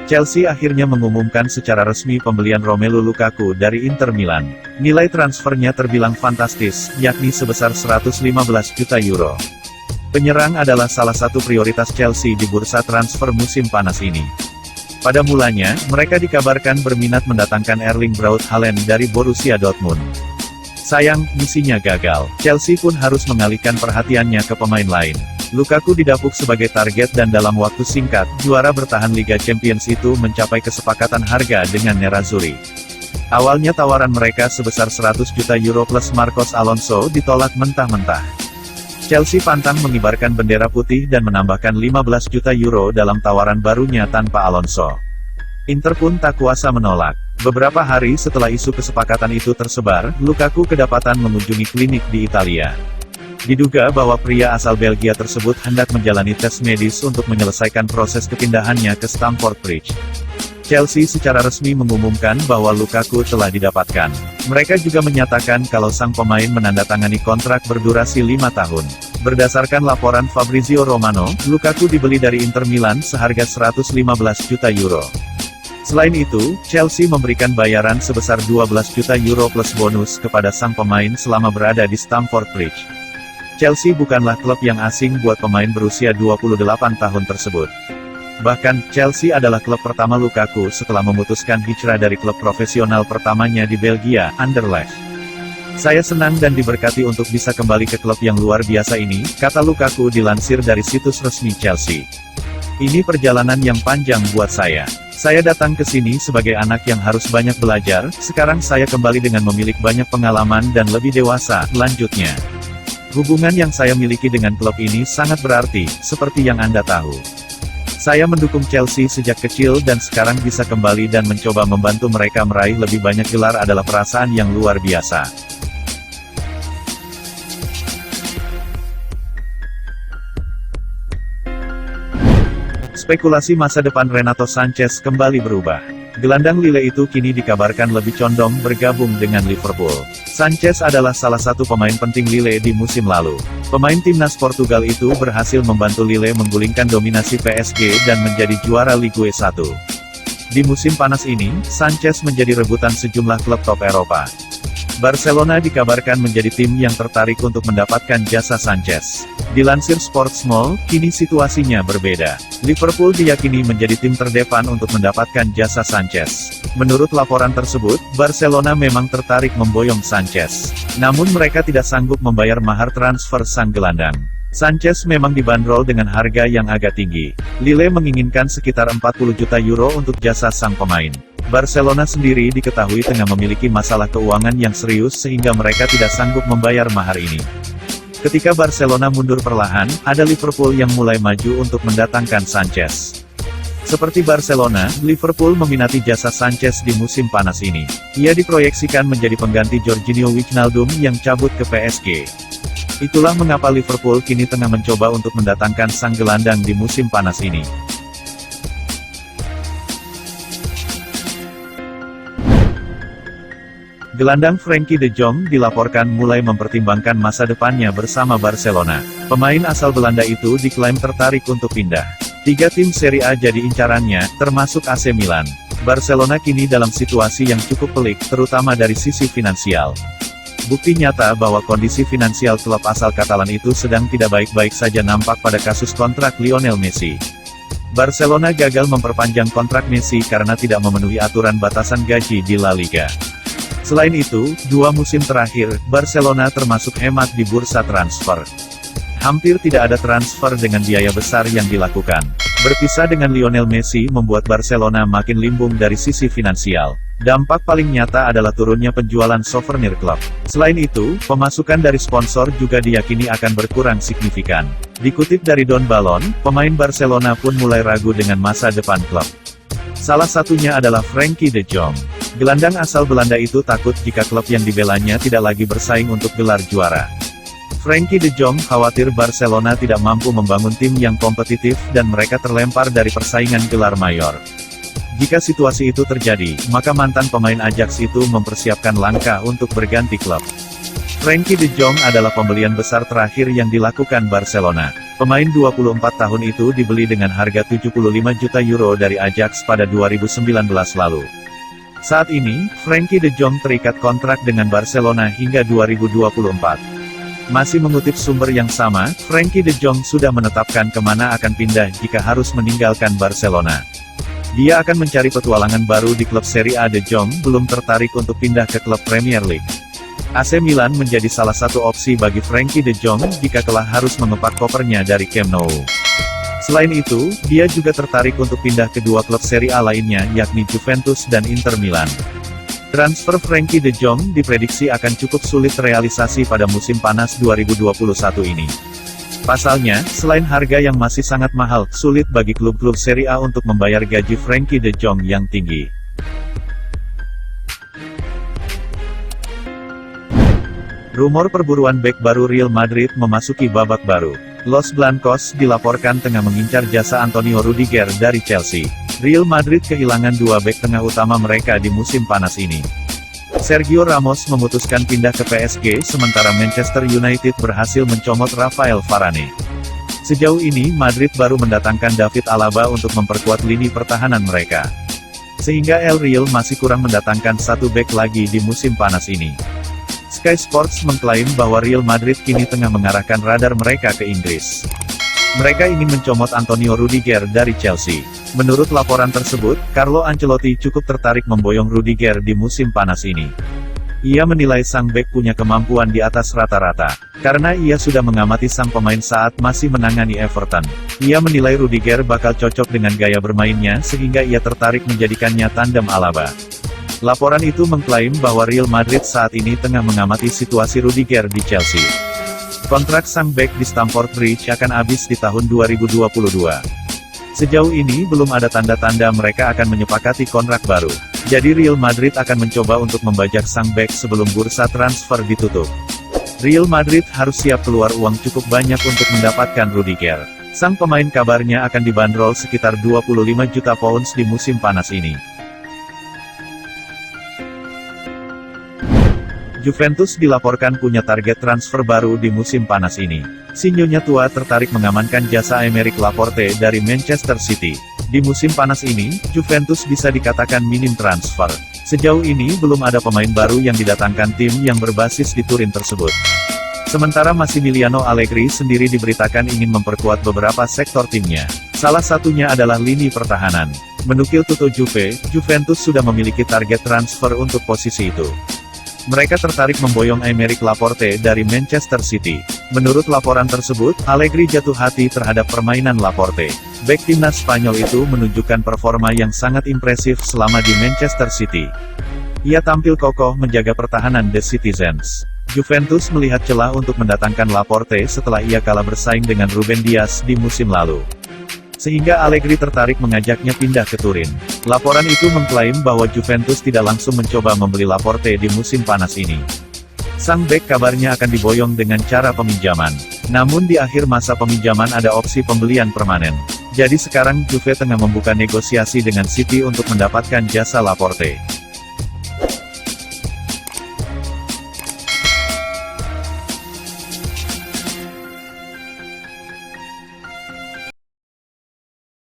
Chelsea akhirnya mengumumkan secara resmi pembelian Romelu Lukaku dari Inter Milan. Nilai transfernya terbilang fantastis, yakni sebesar 115 juta euro. Penyerang adalah salah satu prioritas Chelsea di bursa transfer musim panas ini. Pada mulanya, mereka dikabarkan berminat mendatangkan Erling Braut Haaland dari Borussia Dortmund. Sayang, misinya gagal. Chelsea pun harus mengalihkan perhatiannya ke pemain lain. Lukaku didapuk sebagai target dan dalam waktu singkat, juara bertahan Liga Champions itu mencapai kesepakatan harga dengan Nerazzurri. Awalnya tawaran mereka sebesar 100 juta euro plus Marcos Alonso ditolak mentah-mentah. Chelsea pantang mengibarkan bendera putih dan menambahkan 15 juta euro dalam tawaran barunya tanpa Alonso. Inter pun tak kuasa menolak. Beberapa hari setelah isu kesepakatan itu tersebar, Lukaku kedapatan mengunjungi klinik di Italia. Diduga bahwa pria asal Belgia tersebut hendak menjalani tes medis untuk menyelesaikan proses kepindahannya ke Stamford Bridge. Chelsea secara resmi mengumumkan bahwa Lukaku telah didapatkan. Mereka juga menyatakan kalau sang pemain menandatangani kontrak berdurasi 5 tahun. Berdasarkan laporan Fabrizio Romano, Lukaku dibeli dari Inter Milan seharga 115 juta euro. Selain itu, Chelsea memberikan bayaran sebesar 12 juta euro plus bonus kepada sang pemain selama berada di Stamford Bridge. Chelsea bukanlah klub yang asing buat pemain berusia 28 tahun tersebut. Bahkan, Chelsea adalah klub pertama Lukaku setelah memutuskan hijrah dari klub profesional pertamanya di Belgia, Anderlecht. Saya senang dan diberkati untuk bisa kembali ke klub yang luar biasa ini, kata Lukaku dilansir dari situs resmi Chelsea. Ini perjalanan yang panjang buat saya. Saya datang ke sini sebagai anak yang harus banyak belajar, sekarang saya kembali dengan memiliki banyak pengalaman dan lebih dewasa, lanjutnya. Hubungan yang saya miliki dengan klub ini sangat berarti, seperti yang Anda tahu. Saya mendukung Chelsea sejak kecil dan sekarang bisa kembali dan mencoba membantu mereka meraih lebih banyak gelar adalah perasaan yang luar biasa. Spekulasi masa depan Renato Sanches kembali berubah. Gelandang Lille itu kini dikabarkan lebih condong bergabung dengan Liverpool. Sanches adalah salah satu pemain penting Lille di musim lalu. Pemain timnas Portugal itu berhasil membantu Lille menggulingkan dominasi PSG dan menjadi juara Ligue 1. Di musim panas ini, Sanches menjadi rebutan sejumlah klub top Eropa. Barcelona dikabarkan menjadi tim yang tertarik untuk mendapatkan jasa Sanches. Dilansir Sportsmall, kini situasinya berbeda. Liverpool diyakini menjadi tim terdepan untuk mendapatkan jasa Sanches. Menurut laporan tersebut, Barcelona memang tertarik memboyong Sanches. Namun mereka tidak sanggup membayar mahar transfer sang gelandang. Sanches memang dibanderol dengan harga yang agak tinggi. Lille menginginkan sekitar 40 juta euro untuk jasa sang pemain. Barcelona sendiri diketahui tengah memiliki masalah keuangan yang serius sehingga mereka tidak sanggup membayar mahar ini. Ketika Barcelona mundur perlahan, ada Liverpool yang mulai maju untuk mendatangkan Sanches. Seperti Barcelona, Liverpool meminati jasa Sanches di musim panas ini. Ia diproyeksikan menjadi pengganti Jorginho Wijnaldum yang cabut ke PSG. Itulah mengapa Liverpool kini tengah mencoba untuk mendatangkan sang gelandang di musim panas ini. Gelandang Frenkie de Jong dilaporkan mulai mempertimbangkan masa depannya bersama Barcelona. Pemain asal Belanda itu diklaim tertarik untuk pindah. 3 tim Serie A jadi incarannya, termasuk AC Milan. Barcelona kini dalam situasi yang cukup pelik, terutama dari sisi finansial. Bukti nyata bahwa kondisi finansial klub asal Katalan itu sedang tidak baik-baik saja nampak pada kasus kontrak Lionel Messi. Barcelona gagal memperpanjang kontrak Messi karena tidak memenuhi aturan batasan gaji di La Liga. Selain itu, 2 musim terakhir, Barcelona termasuk hemat di bursa transfer. Hampir tidak ada transfer dengan biaya besar yang dilakukan. Berpisah dengan Lionel Messi membuat Barcelona makin limbung dari sisi finansial. Dampak paling nyata adalah turunnya penjualan souvenir klub. Selain itu, pemasukan dari sponsor juga diyakini akan berkurang signifikan. Dikutip dari Don Balon, pemain Barcelona pun mulai ragu dengan masa depan klub. Salah satunya adalah Frenkie de Jong. Gelandang asal Belanda itu takut jika klub yang dibelanya tidak lagi bersaing untuk gelar juara. Frenkie de Jong khawatir Barcelona tidak mampu membangun tim yang kompetitif dan mereka terlempar dari persaingan gelar mayor. Jika situasi itu terjadi, maka mantan pemain Ajax itu mempersiapkan langkah untuk berganti klub. Frenkie de Jong adalah pembelian besar terakhir yang dilakukan Barcelona. Pemain 24 tahun itu dibeli dengan harga 75 juta euro dari Ajax pada 2019 lalu. Saat ini, Frenkie de Jong terikat kontrak dengan Barcelona hingga 2024. Masih mengutip sumber yang sama, Frenkie de Jong sudah menetapkan kemana akan pindah jika harus meninggalkan Barcelona. Dia akan mencari petualangan baru di klub Serie A. De Jong belum tertarik untuk pindah ke klub Premier League. AC Milan menjadi salah satu opsi bagi Frenkie de Jong jika kelak harus mengepak kopernya dari Camp Nou. Selain itu, dia juga tertarik untuk pindah ke dua klub Serie A lainnya yakni Juventus dan Inter Milan. Transfer Frenkie de Jong diprediksi akan cukup sulit terrealisasi pada musim panas 2021 ini. Pasalnya, selain harga yang masih sangat mahal, sulit bagi klub-klub Serie A untuk membayar gaji Frenkie de Jong yang tinggi. Rumor perburuan bek baru Real Madrid memasuki babak baru. Los Blancos dilaporkan tengah mengincar jasa Antonio Rudiger dari Chelsea. Real Madrid kehilangan dua bek tengah utama mereka di musim panas ini. Sergio Ramos memutuskan pindah ke PSG sementara Manchester United berhasil mencomot Rafael Varane. Sejauh ini Madrid baru mendatangkan David Alaba untuk memperkuat lini pertahanan mereka. Sehingga El Real masih kurang mendatangkan satu bek lagi di musim panas ini. Sky Sports mengklaim bahwa Real Madrid kini tengah mengarahkan radar mereka ke Inggris. Mereka ingin mencomot Antonio Rudiger dari Chelsea. Menurut laporan tersebut, Carlo Ancelotti cukup tertarik memboyong Rudiger di musim panas ini. Ia menilai sang bek punya kemampuan di atas rata-rata. Karena ia sudah mengamati sang pemain saat masih menangani Everton. Ia menilai Rudiger bakal cocok dengan gaya bermainnya sehingga ia tertarik menjadikannya tandem Alaba. Laporan itu mengklaim bahwa Real Madrid saat ini tengah mengamati situasi Rudiger di Chelsea. Kontrak sang bek di Stamford Bridge akan habis di tahun 2022. Sejauh ini belum ada tanda-tanda mereka akan menyepakati kontrak baru. Jadi Real Madrid akan mencoba untuk membajak sang bek sebelum bursa transfer ditutup. Real Madrid harus siap keluar uang cukup banyak untuk mendapatkan Rudiger. Sang pemain kabarnya akan dibanderol sekitar 25 juta pounds di musim panas ini. Juventus dilaporkan punya target transfer baru di musim panas ini. Si Nyonya tua tertarik mengamankan jasa Aymeric Laporte dari Manchester City. Di musim panas ini, Juventus bisa dikatakan minim transfer. Sejauh ini belum ada pemain baru yang didatangkan tim yang berbasis di Turin tersebut. Sementara Massimiliano Allegri sendiri diberitakan ingin memperkuat beberapa sektor timnya. Salah satunya adalah lini pertahanan. Menukil Tutto Juve, Juventus sudah memiliki target transfer untuk posisi itu. Mereka tertarik memboyong Aymeric Laporte dari Manchester City. Menurut laporan tersebut, Allegri jatuh hati terhadap permainan Laporte. Bek timnas Spanyol itu menunjukkan performa yang sangat impresif selama di Manchester City. Ia tampil kokoh menjaga pertahanan The Citizens. Juventus melihat celah untuk mendatangkan Laporte setelah ia kalah bersaing dengan Ruben Dias di musim lalu. Sehingga Allegri tertarik mengajaknya pindah ke Turin. Laporan itu mengklaim bahwa Juventus tidak langsung mencoba membeli Laporte di musim panas ini. Sang bek kabarnya akan diboyong dengan cara peminjaman. Namun di akhir masa peminjaman ada opsi pembelian permanen. Jadi sekarang Juve tengah membuka negosiasi dengan City untuk mendapatkan jasa Laporte.